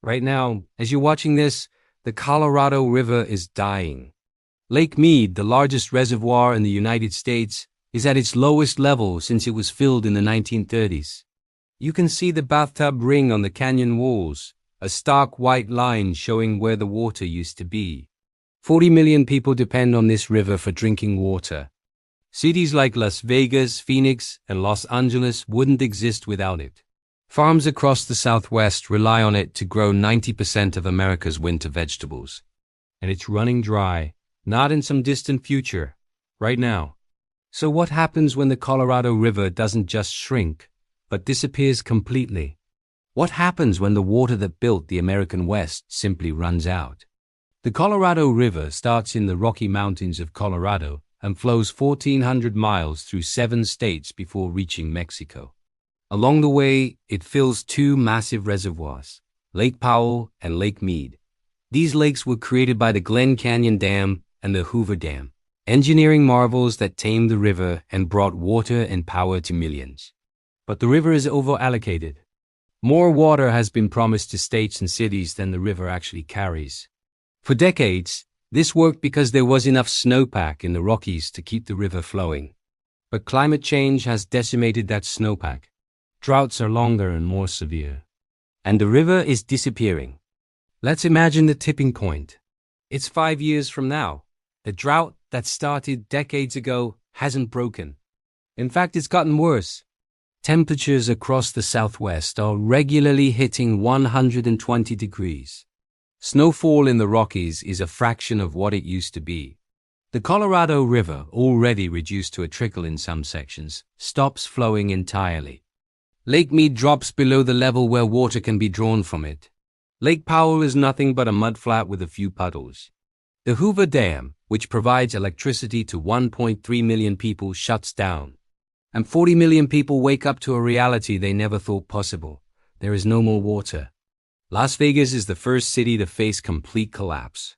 Right now, as you're watching this, the Colorado River is dying. Lake Mead, the largest reservoir in the United States, is at its lowest level since it was filled in the 1930s. You can see the bathtub ring on the canyon walls, a stark white line showing where the water used to be. 40 million people depend on this river for drinking water. Cities like Las Vegas, Phoenix, and Los Angeles wouldn't exist without it. Farms across the Southwest rely on it to grow 90% of America's winter vegetables. And it's running dry, not in some distant future, right now. So what happens when the Colorado River doesn't just shrink, but disappears completely? What happens when the water that built the American West simply runs out? The Colorado River starts in the Rocky Mountains of Colorado and flows 1,400 miles through 7 states before reaching Mexico. Along the way, it fills 2 massive reservoirs, Lake Powell and Lake Mead. These lakes were created by the Glen Canyon Dam and the Hoover Dam, engineering marvels that tamed the river and brought water and power to millions. But the river is over-allocated. More water has been promised to states and cities than the river actually carries. For decades, this worked because there was enough snowpack in the Rockies to keep the river flowing. But climate change has decimated that snowpack. Droughts are longer and more severe. And the river is disappearing. Let's imagine the tipping point. It's 5 years from now. The drought that started decades ago hasn't broken. In fact, it's gotten worse. Temperatures across the Southwest are regularly hitting 120 degrees. Snowfall in the Rockies is a fraction of what it used to be. The Colorado River, already reduced to a trickle in some sections, stops flowing entirely. Lake Mead drops below the level where water can be drawn from it. Lake Powell is nothing but a mudflat with a few puddles. The Hoover Dam, which provides electricity to 1.3 million people, shuts down. And 40 million people wake up to a reality they never thought possible. There is no more water. Las Vegas is the first city to face complete collapse.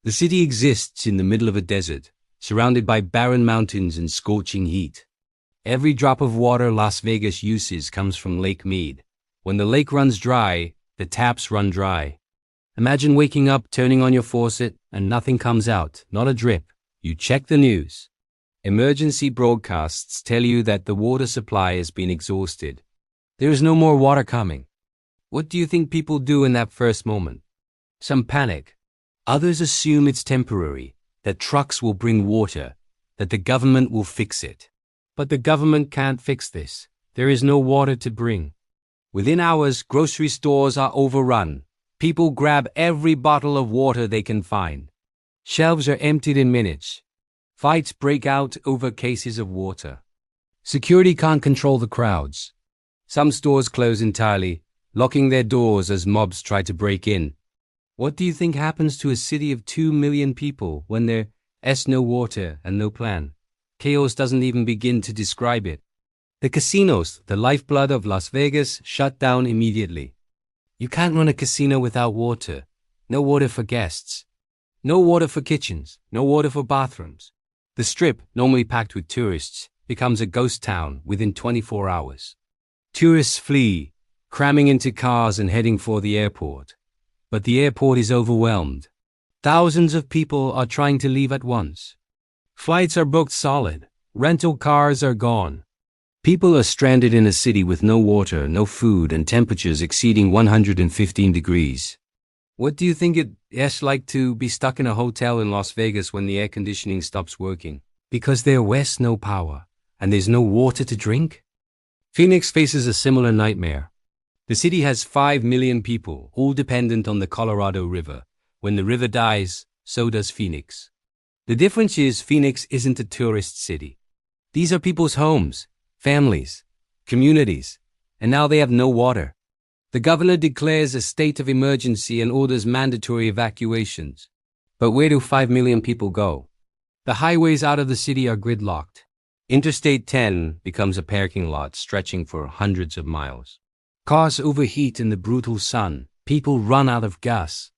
The city exists in the middle of a desert, surrounded by barren mountains and scorching heat. Every drop of water Las Vegas uses comes from Lake Mead. When the lake runs dry, the taps run dry. Imagine waking up, turning on your faucet, and nothing comes out, not a drip. You check the news. Emergency broadcasts tell you that the water supply has been exhausted. There is no more water coming. What do you think people do in that first moment? Some panic. Others assume it's temporary, that trucks will bring water, that the government will fix it. But the government can't fix this. There is no water to bring. Within hours, grocery stores are overrun. People grab every bottle of water they can find. Shelves are emptied in minutes. Fights break out over cases of water. Security can't control the crowds. Some stores close entirely, locking their doors as mobs try to break in. What do you think happens to a city of 2 million people when there's no water and no plan? Chaos doesn't even begin to describe it. The casinos, the lifeblood of Las Vegas, shut down immediately. You can't run a casino without water. No water for guests. No water for kitchens. No water for bathrooms. The Strip, normally packed with tourists, becomes a ghost town within 24 hours. Tourists flee, cramming into cars and heading for the airport. But the airport is overwhelmed. Thousands of people are trying to leave at once. Flights are booked solid. Rental cars are gone. People are stranded in a city with no water, no food, and temperatures exceeding 115 degrees. What do you think it's like to be stuck in a hotel in Las Vegas when the air conditioning stops working? Because there's no power, and there's no water to drink? Phoenix faces a similar nightmare. The city has 5 million people, all dependent on the Colorado River. When the river dies, so does Phoenix. The difference is Phoenix isn't a tourist city. These are people's homes, families, communities, and now they have no water. The governor declares a state of emergency and orders mandatory evacuations. But where do 5 million people go? The highways out of the city are gridlocked. Interstate 10 becomes a parking lot stretching for hundreds of miles. Cars overheat in the brutal sun. People run out of gas.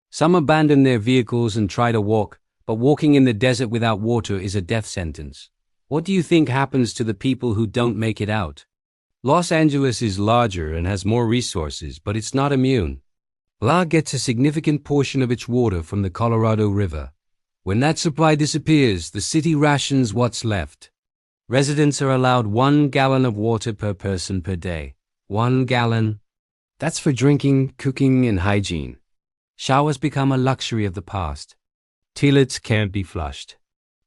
Some abandon their vehicles and try to walk, but walking in the desert without water is a death sentence. What do you think happens to the people who don't make it out? Los Angeles is larger and has more resources, but it's not immune. La gets a significant portion of its water from the Colorado River. When that supply disappears, the city rations what's left. Residents are allowed 1 gallon of water per person per day. 1 gallon? That's for drinking, cooking, and hygiene. Showers become a luxury of the past. Toilets can't be flushed.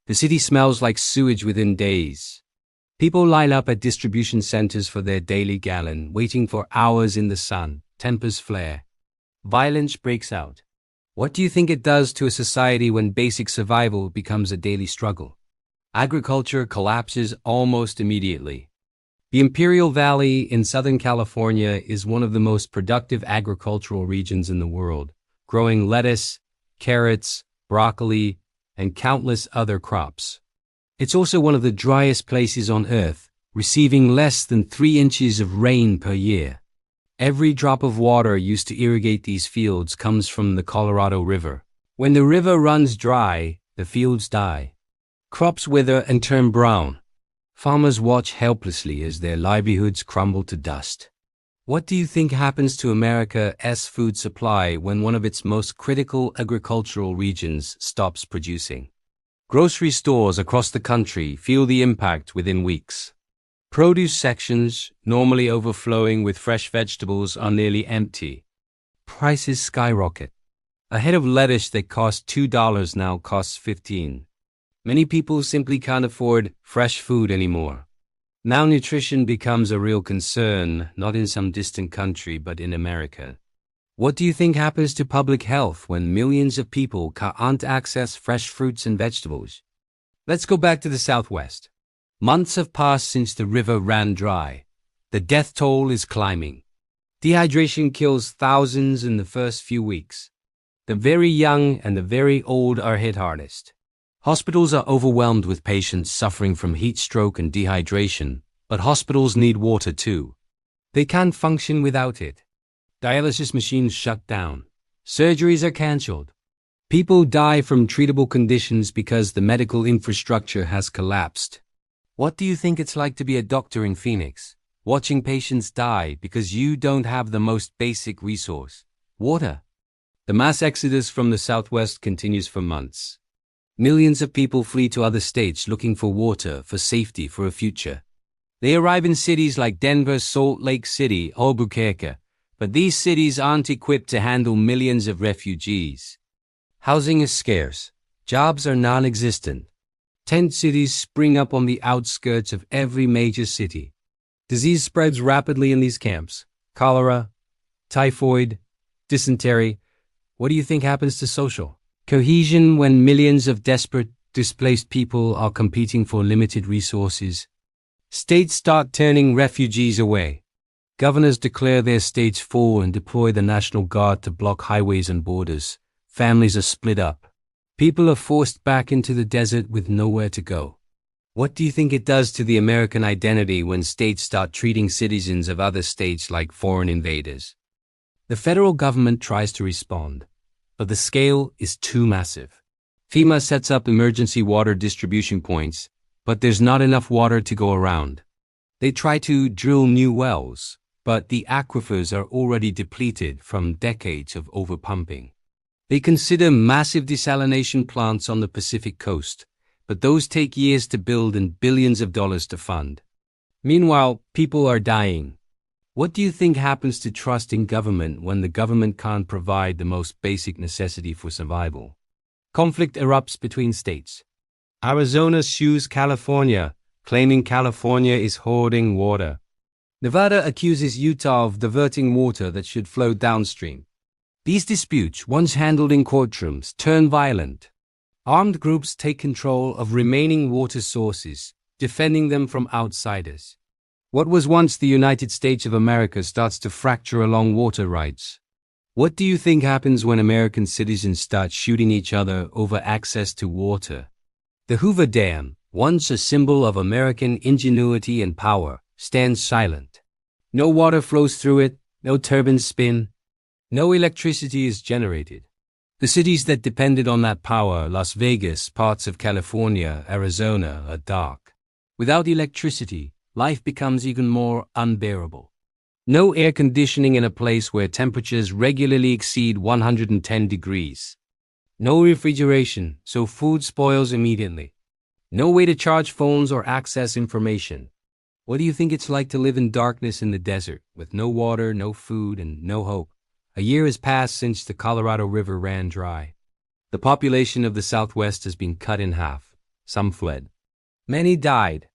The city smells like sewage within days. People line up at distribution centers for their daily gallon, waiting for hours in the sun. Tempers flare. Violence breaks out. What do you think it does to a society when basic survival becomes a daily struggle? Agriculture collapses almost immediately. The Imperial Valley in Southern California is one of the most productive agricultural regions in the world, growing lettuce, carrots, broccoli, and countless other crops. It's also one of the driest places on Earth, receiving less than 3 inches of rain per year. Every drop of water used to irrigate these fields comes from the Colorado River. When the river runs dry, the fields die. Crops wither and turn brown. Farmers watch helplessly as their livelihoods crumble to dust. What do you think happens to America's food supply when one of its most critical agricultural regions stops producing? Grocery stores across the country feel the impact within weeks. Produce sections, normally overflowing with fresh vegetables, are nearly empty. Prices skyrocket. A head of lettuce that cost $2 now costs $15. Many people simply can't afford fresh food anymore. Malnutrition becomes a real concern, not in some distant country, but in America. What do you think happens to public health when millions of people can't access fresh fruits and vegetables? Let's go back to the Southwest. Months have passed since the river ran dry. The death toll is climbing. Dehydration kills thousands in the first few weeks. The very young and the very old are hit hardest. Hospitals are overwhelmed with patients suffering from heat stroke and dehydration, but hospitals need water too. They can't function without it. Dialysis machines shut down. Surgeries are cancelled. People die from treatable conditions because the medical infrastructure has collapsed. What do you think it's like to be a doctor in Phoenix, watching patients die because you don't have the most basic resource, water? The mass exodus from the Southwest continues for months. Millions of people flee to other states looking for water, for safety, for a future. They arrive in cities like Denver, Salt Lake City, Albuquerque, but these cities aren't equipped to handle millions of refugees. Housing is scarce. Jobs are non-existent. Tent cities spring up on the outskirts of every major city. Disease spreads rapidly in these camps. Cholera, typhoid, dysentery. What do you think happens to social cohesion when millions of desperate, displaced people are competing for limited resources? States start turning refugees away. Governors declare their states full and deploy the National Guard to block highways and borders. Families are split up. People are forced back into the desert with nowhere to go. What do you think it does to the American identity when states start treating citizens of other states like foreign invaders? The federal government tries to respond, but the scale is too massive. FEMA sets up emergency water distribution points, but there's not enough water to go around. They try to drill new wells, but the aquifers are already depleted from decades of overpumping. They consider massive desalination plants on the Pacific coast, but those take years to build and billions of dollars to fund. Meanwhile, people are dying. What do you think happens to trust in government when the government can't provide the most basic necessity for survival? Conflict erupts between states. Arizona sues California, claiming California is hoarding water. Nevada accuses Utah of diverting water that should flow downstream. These disputes, once handled in courtrooms, turn violent. Armed groups take control of remaining water sources, defending them from outsiders. What was once the United States of America starts to fracture along water rights. What do you think happens when American citizens start shooting each other over access to water? The Hoover Dam, once a symbol of American ingenuity and power, stands silent. No water flows through it, no turbines spin. No electricity is generated. The cities that depended on that power, Las Vegas, parts of California, Arizona, are dark. Without electricity, life becomes even more unbearable. No air conditioning in a place where temperatures regularly exceed 110 degrees. No refrigeration, so food spoils immediately. No way to charge phones or access information. What do you think it's like to live in darkness in the desert, with no water, no food, and no hope? A year has passed since the Colorado River ran dry. The population of the Southwest has been cut in half. Some fled. Many died.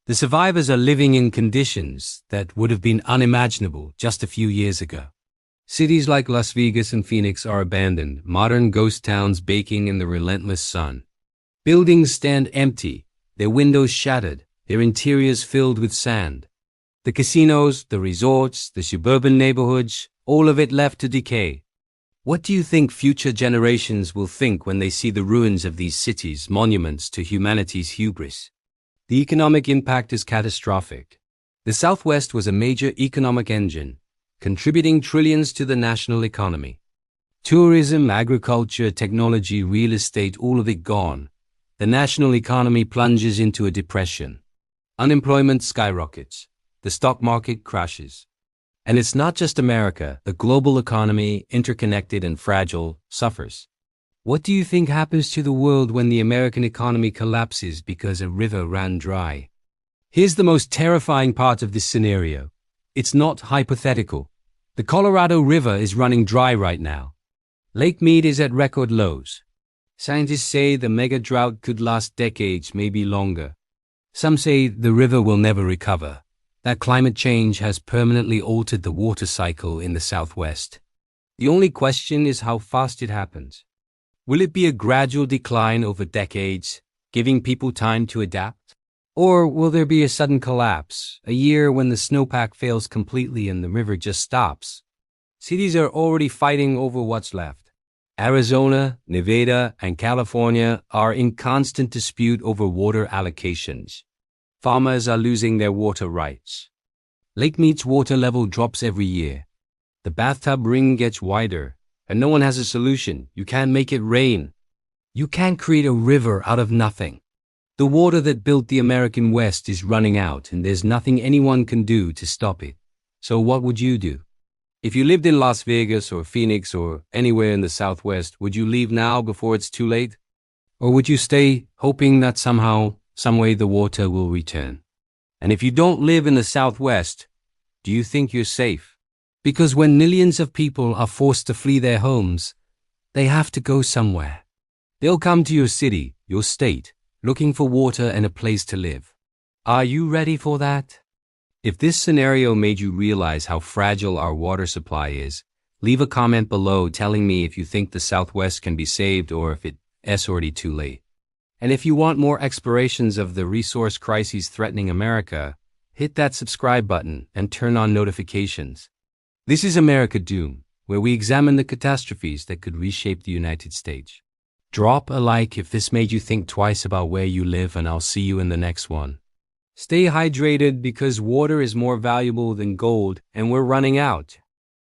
The survivors are living in conditions that would have been unimaginable just a few years ago. Cities like Las Vegas and Phoenix are abandoned, modern ghost towns baking in the relentless sun. Buildings stand empty, their windows shattered, their interiors filled with sand. The casinos, the resorts, the suburban neighborhoods, all of it left to decay. What do you think future generations will think when they see the ruins of these cities, monuments to humanity's hubris? The economic impact is catastrophic. The Southwest was a major economic engine, contributing trillions to the national economy. Tourism, agriculture, technology, real estate, all of it gone. The national economy plunges into a depression. Unemployment skyrockets. The stock market crashes. And it's not just America. The global economy, interconnected and fragile, suffers. What do you think happens to the world when the American economy collapses because a river ran dry? Here's the most terrifying part of this scenario. It's not hypothetical. The Colorado River is running dry right now. Lake Mead is at record lows. Scientists say the mega drought could last decades, maybe longer. Some say the river will never recover, that climate change has permanently altered the water cycle in the Southwest. The only question is how fast it happens. Will it be a gradual decline over decades, giving people time to adapt? Or will there be a sudden collapse, a year when the snowpack fails completely and the river just stops? Cities are already fighting over what's left. Arizona, Nevada, and California are in constant dispute over water allocations. Farmers are losing their water rights. Lake Mead's water level drops every year. The bathtub ring gets wider. And no one has a solution. You can't make it rain. You can't create a river out of nothing. The water that built the American West is running out, and there's nothing anyone can do to stop it. So what would you do? If you lived in Las Vegas or Phoenix or anywhere in the Southwest, would you leave now before it's too late? Or would you stay hoping that somehow, some way the water will return? And if you don't live in the Southwest, do you think you're safe? Because when millions of people are forced to flee their homes, they have to go somewhere. They'll come to your city, your state, looking for water and a place to live. Are you ready for that? If this scenario made you realize how fragile our water supply is, leave a comment below telling me if you think the Southwest can be saved or if it's already too late. And if you want more explorations of the resource crises threatening America, hit that subscribe button and turn on notifications. This is America Doom, where we examine the catastrophes that could reshape the United States. Drop a like if this made you think twice about where you live, and I'll see you in the next one. Stay hydrated because water is more valuable than gold and we're running out.